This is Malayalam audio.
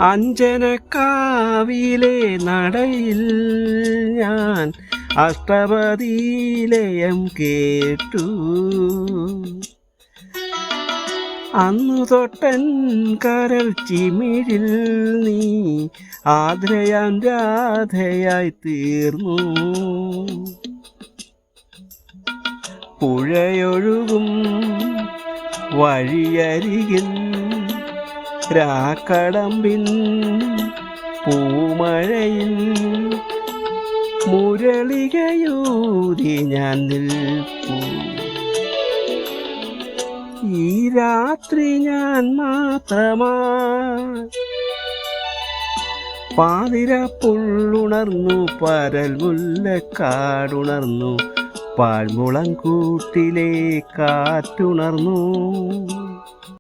അഞ്ജനക്കാവിലെ നടയിൽ ഞാൻ അഷ്ടപതിലയം കേട്ടു. അന്നു തൊട്ടൻ കരൾ ചിമിഴിൽ നീ ആദ്രയാം രാധയായി തീർന്നു. പുഴയൊഴുകും വഴിയരികിൽ രാക്കടമ്പിൻ പൂമഴയിൽ മുരളികയൂതി ഞാൻ നിൽപ്പൂ. ഈ രാത്രി ഞാൻ മാത്രമാ പാതിരപ്പുള്ളുണർന്നു, പരൽ മുല്ലക്കാടുണർന്നു, പാഴ്മുളം കൂട്ടിലെ കാറ്റുണർന്നു.